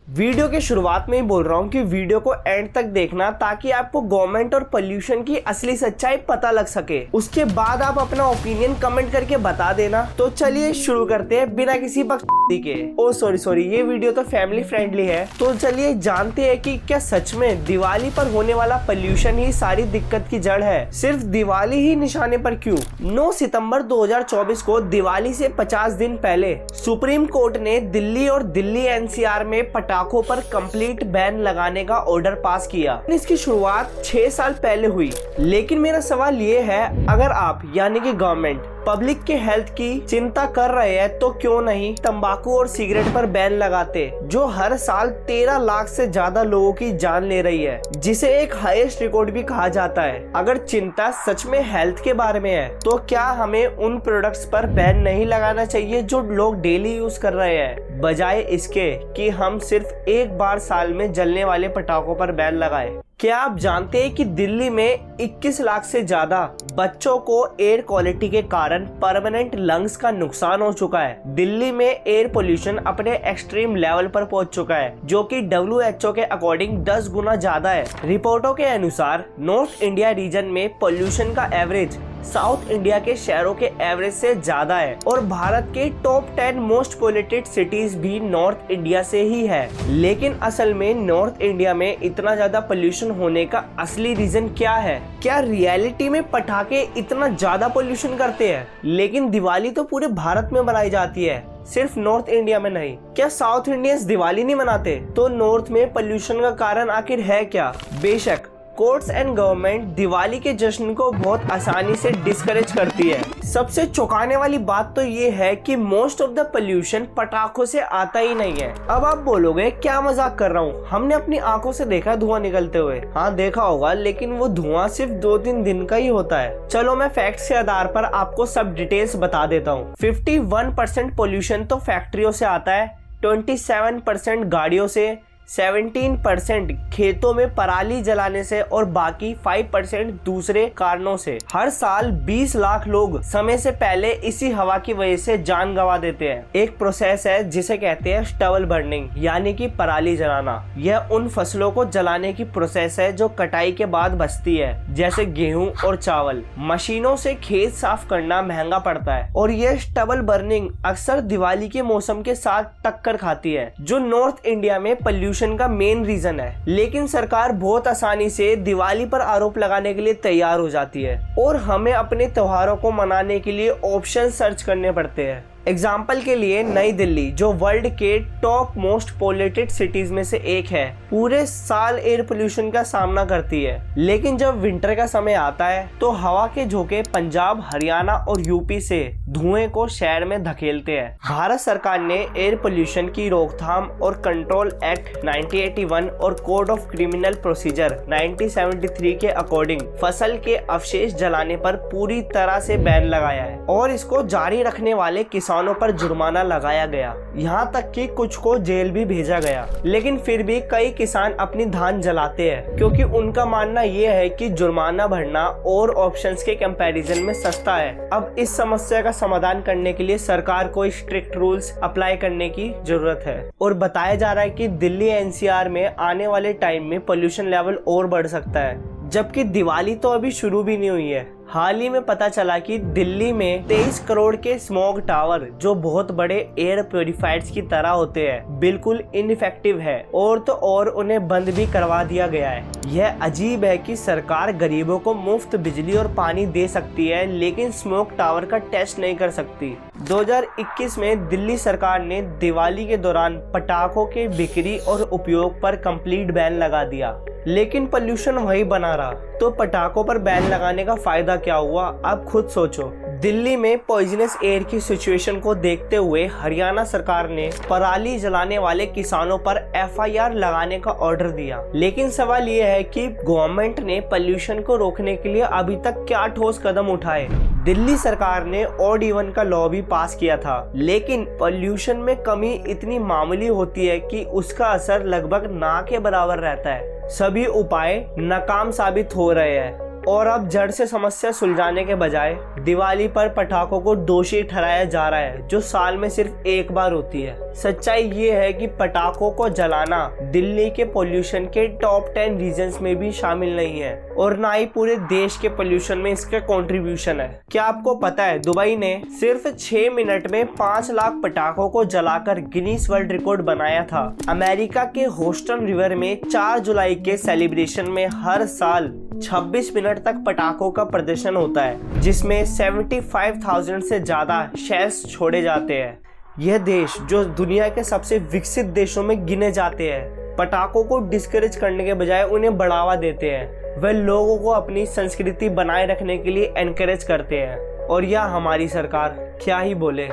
Video के शुरुआत में ही बोल रहा हूँ कि वीडियो को एंड तक देखना ताकि आपको गवर्नमेंट और पोल्यूशन की असली सच्चाई पता लग सके। उसके बाद आप अपना ओपिनियन कमेंट करके बता देना। तो चलिए शुरू करते हैं बिना किसी बकवास के। ओ सॉरी ये वीडियो तो फैमिली फ्रेंडली है। तो चलिए जानते हैं कि क्या सच में दिवाली पर होने वाला पोल्यूशन ही सारी दिक्कत की जड़ है। सिर्फ दिवाली ही निशाने पर क्यों? 9 सितंबर 2024 को दिवाली से 50 दिन पहले सुप्रीम कोर्ट ने दिल्ली और दिल्ली एनसीआर में पटाखों पर कंप्लीट बैन लगाने का ऑर्डर पास किया। इसकी शुरुआत 6 साल पहले हुई। लेकिन मेरा सवाल ये है, अगर आप यानी कि गवर्नमेंट पब्लिक के हेल्थ की चिंता कर रहे हैं तो क्यों नहीं तंबाकू और सिगरेट पर बैन लगाते, जो हर साल 13 लाख से ज्यादा लोगों की जान ले रही है, जिसे एक हाईएस्ट रिकॉर्ड भी कहा जाता है। अगर चिंता सच में हेल्थ के बारे में है तो क्या हमें उन प्रोडक्ट्स पर बैन नहीं लगाना चाहिए जो लोग डेली यूज कर रहे हैं, बजाय इसके कि हम सिर्फ एक बार साल में जलने वाले पटाखों पर बैन लगाए। क्या आप जानते हैं कि दिल्ली में 21 लाख से ज्यादा बच्चों को एयर क्वालिटी के कारण परमानेंट लंग्स का नुकसान हो चुका है। दिल्ली में एयर पोल्यूशन अपने एक्सट्रीम लेवल पर पहुंच चुका है, जो कि WHO के अकॉर्डिंग 10 गुना ज्यादा है। रिपोर्टों के अनुसार नॉर्थ इंडिया रीजन में पोल्यूशन का एवरेज साउथ इंडिया के शहरों के एवरेज से ज्यादा है और भारत के टॉप 10 मोस्ट पोल्यूटेड सिटीज भी नॉर्थ इंडिया से ही है। लेकिन असल में नॉर्थ इंडिया में इतना ज्यादा पोल्यूशन होने का असली रीजन क्या है? क्या रियलिटी में पटाखे इतना ज्यादा पोल्यूशन करते हैं? लेकिन दिवाली तो पूरे भारत में मनाई जाती है, सिर्फ नॉर्थ इंडिया में नहीं। क्या साउथ इंडियंस दिवाली नहीं मनाते? तो नॉर्थ में पोल्यूशन का कारण आखिर है क्या? बेशक कोर्ट्स एंड गवर्नमेंट दिवाली के जश्न को बहुत आसानी से डिस्करेज करती है। सबसे चौंकाने वाली बात तो ये है कि मोस्ट ऑफ द पोल्यूशन पटाखों से आता ही नहीं है। अब आप बोलोगे क्या मजाक कर रहा हूँ, हमने अपनी आंखों से देखा है धुआं निकलते हुए। हाँ देखा होगा, लेकिन वो धुआं सिर्फ 2-3 दिन का ही होता है। चलो मैं फैक्ट्स के आधार पर आपको सब डिटेल्स बता देता हूँ। 51% पोल्यूशन तो फैक्ट्रियों से आता है, 27% गाड़ियों से, 17% खेतों में पराली जलाने से और बाकी 5% दूसरे कारणों से। हर साल 20 लाख लोग समय से पहले इसी हवा की वजह से जान गंवा देते हैं। एक प्रोसेस है जिसे कहते हैं स्टबल बर्निंग, यानी कि पराली जलाना। यह उन फसलों को जलाने की प्रोसेस है जो कटाई के बाद बचती है, जैसे गेहूं और चावल। मशीनों से खेत साफ करना महंगा पड़ता है और यह स्टबल बर्निंग अक्सर दिवाली के मौसम के साथ टक्कर खाती है, जो नॉर्थ इंडिया में पोल्यूशन का मेन रीजन है। लेकिन सरकार बहुत आसानी से दिवाली पर आरोप लगाने के लिए तैयार हो जाती है और हमें अपने त्योहारों को मनाने के लिए ऑप्शन सर्च करने पड़ते हैं। एग्जाम्पल के लिए नई दिल्ली, जो वर्ल्ड के टॉप मोस्ट पोल्यूटेड सिटीज में से एक है, पूरे साल एयर पोल्यूशन का सामना करती है। लेकिन जब विंटर का समय आता है तो हवा के झोंके पंजाब, हरियाणा और यूपी से धुएं को शहर में धकेलते हैं। भारत सरकार ने एयर पोल्यूशन की रोकथाम और कंट्रोल एक्ट 1981 और कोड ऑफ क्रिमिनल प्रोसीजर 1973 के अकॉर्डिंग फसल के अवशेष जलाने पर पूरी तरह से बैन लगाया है और इसको जारी रखने वाले किसानों पर जुर्माना लगाया गया। यहाँ तक कि कुछ को जेल भी भेजा गया। लेकिन फिर भी कई किसान अपनी धान जलाते हैं, क्योंकि उनका मानना ये है कि जुर्माना भरना और ऑप्शंस के कंपैरिजन में सस्ता है। अब इस समस्या का समाधान करने के लिए सरकार को स्ट्रिक्ट रूल्स अप्लाई करने की जरूरत है और बताया जा रहा है कि दिल्ली एनसीआर में आने वाले टाइम में पोल्यूशन लेवल और बढ़ सकता है, जबकि दिवाली तो अभी शुरू भी नहीं हुई है। हाल ही में पता चला कि दिल्ली में 23 करोड़ के स्मॉग टावर, जो बहुत बड़े एयर प्योरीफायर्स की तरह होते हैं, बिल्कुल इनइफेक्टिव है और तो और उन्हें बंद भी करवा दिया गया है। यह अजीब है कि सरकार गरीबों को मुफ्त बिजली और पानी दे सकती है, लेकिन स्मोक टावर का टेस्ट नहीं कर सकती। 2021 में दिल्ली सरकार ने दिवाली के दौरान पटाखों के बिक्री और उपयोग पर कंप्लीट बैन लगा दिया, लेकिन पोल्यूशन वही बना रहा। तो पटाखों पर बैन लगाने का फायदा क्या हुआ, आप खुद सोचो। दिल्ली में पॉइजनस एयर की सिचुएशन को देखते हुए हरियाणा सरकार ने पराली जलाने वाले किसानों पर FIR लगाने का ऑर्डर दिया। लेकिन सवाल यह है कि गवर्नमेंट ने पोल्यूशन को रोकने के लिए अभी तक क्या ठोस कदम उठाए। दिल्ली सरकार ने ऑड इवन का लॉ भी पास किया था, लेकिन पोल्यूशन में कमी इतनी मामूली होती है कि उसका असर लगभग ना के बराबर रहता है। सभी उपाय नाकाम साबित हो रहे हैं। और अब जड़ से समस्या सुलझाने के बजाय दिवाली पर पटाखों को दोषी ठहराया जा रहा है, जो साल में सिर्फ एक बार होती है। सच्चाई ये है कि पटाखों को जलाना दिल्ली के पोल्यूशन के टॉप 10 रीजन्स में भी शामिल नहीं है और ना ही पूरे देश के पोल्यूशन में इसका कंट्रीब्यूशन है। क्या आपको पता है दुबई ने सिर्फ 6 मिनट में 5 लाख पटाखों को जलाकर गिनीज वर्ल्ड रिकॉर्ड बनाया था। अमेरिका के होस्टन रिवर में 4 जुलाई के सेलिब्रेशन में हर साल 26 मिनट तक पटाखों का प्रदर्शन होता है, जिसमें 75,000 से ज्यादा शेल्स छोड़े जाते हैं। यह देश जो दुनिया के सबसे विकसित देशों में गिने जाते हैं, पटाखों को डिस्करेज करने के बजाय उन्हें बढ़ावा देते हैं। वह लोगों को अपनी संस्कृति बनाए रखने के लिए एनकरेज करते हैं। और यह हमारी सरकार क्या ही बोले,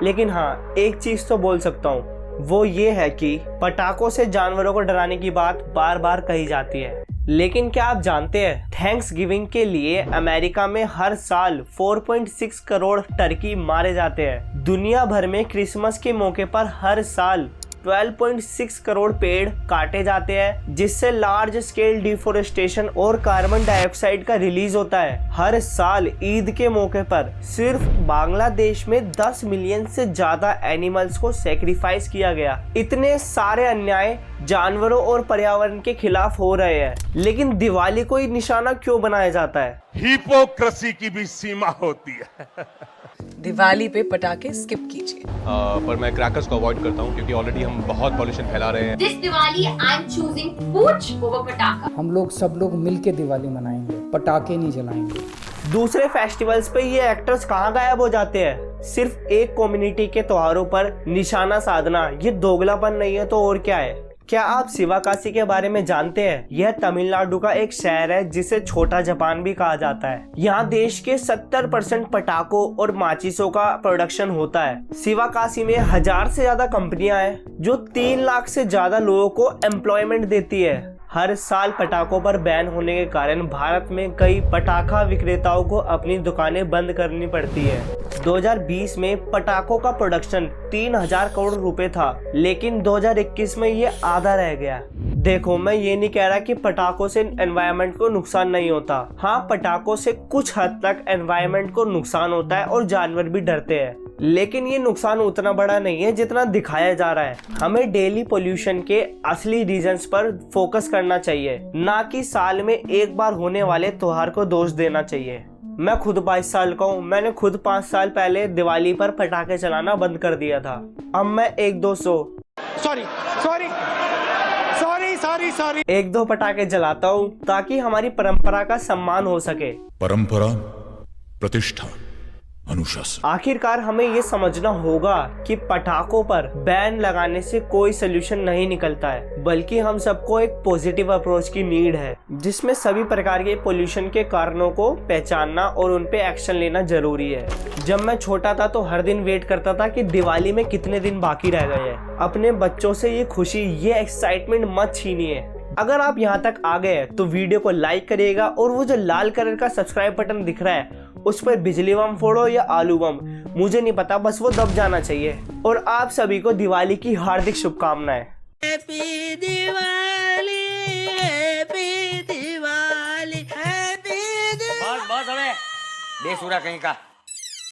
लेकिन हाँ एक चीज तो बोल सकता हूँ, वो ये है कि पटाखों से जानवरों को डराने की बात बार बार कही जाती है, लेकिन क्या आप जानते हैं थैंक्स गिविंग के लिए अमेरिका में हर साल 4.6 करोड़ टर्की मारे जाते हैं। दुनिया भर में क्रिसमस के मौके पर हर साल 12.6 करोड़ पेड़ काटे जाते हैं, जिससे लार्ज स्केल डिफोरेस्टेशन और कार्बन डाइऑक्साइड का रिलीज होता है। हर साल ईद के मौके पर सिर्फ बांग्लादेश में 10 मिलियन से ज्यादा एनिमल्स को सैक्रिफाइस किया गया। इतने सारे अन्याय जानवरों और पर्यावरण के खिलाफ हो रहे हैं, लेकिन दिवाली को ही निशाना क्यों बनाया जाता है? हिपोक्रेसी की भी सीमा होती है। दिवाली पे पटाखे स्किप कीजिए। पर मैं क्रैकर्स को अवॉइड करता हूँ क्योंकि ऑलरेडी हम बहुत पॉल्यूशन फैला रहे हैं। This Diwali I'm choosing पूछ over पटाखा। हम लोग सब लोग मिलके दिवाली मनाएंगे, पटाखे नहीं जलाएंगे। दूसरे फेस्टिवल्स पे ये एक्टर्स कहाँ गायब हो जाते हैं? सिर्फ एक कम्युनिटी के त्योहारों पर निशाना साधना ये दोगलापन नहीं है तो और क्या है? क्या आप शिवकाशी के बारे में जानते हैं? यह तमिलनाडु का एक शहर है जिसे छोटा जापान भी कहा जाता है। यहाँ देश के 70% पटाखों और माचिसों का प्रोडक्शन होता है। शिवकाशी में 1000 से ज्यादा कंपनियां हैं जो 3 लाख से ज्यादा लोगों को एम्प्लॉयमेंट देती है। हर साल पटाखों पर बैन होने के कारण भारत में कई पटाखा विक्रेताओं को अपनी दुकानें बंद करनी पड़ती है। 2020 में पटाखों का प्रोडक्शन 3000 करोड़ रुपए था, लेकिन 2021 में ये आधा रह गया। देखो मैं ये नहीं कह रहा कि पटाखों से एनवायरनमेंट को नुकसान नहीं होता। हाँ, पटाखों से कुछ हद तक एनवायरनमेंट को नुकसान होता है और जानवर भी डरते हैं, लेकिन ये नुकसान उतना बड़ा नहीं है जितना दिखाया जा रहा है। हमें डेली पोल्यूशन के असली रीजंस पर फोकस करना चाहिए, ना कि साल में एक बार होने वाले त्योहार को दोष देना चाहिए। मैं खुद 22 साल का हूँ। मैंने खुद 5 साल पहले दिवाली पर पटाखे चलाना बंद कर दिया था। अब मैं 1-2 पटाखे जलाता हूँ ताकि हमारी परंपरा का सम्मान हो सके। परंपरा, प्रतिष्ठा, अनुशासन। आखिरकार हमें ये समझना होगा कि पटाखों पर बैन लगाने से कोई सोल्यूशन नहीं निकलता है, बल्कि हम सबको एक पॉजिटिव अप्रोच की नीड है, जिसमें सभी प्रकार के पोल्यूशन के कारणों को पहचानना और उन पे एक्शन लेना जरूरी है। जब मैं छोटा था तो हर दिन वेट करता था कि दिवाली में कितने दिन बाकी रह गए हैं। अपने बच्चों से ये खुशी, ये एक्साइटमेंट मत छीनिए। अगर आप यहाँ तक आ गए तो वीडियो को लाइक करिएगा और वो जो लाल कलर का सब्सक्राइब बटन दिख रहा है उस पर बिजली बम फोड़ो या आलू बम, मुझे नहीं पता, बस वो दब जाना चाहिए। और आप सभी को दिवाली की हार्दिक शुभकामनाएं। Happy Diwali, happy Diwali, happy Diwali. बस बस, अबे बेसुरा कहीं का।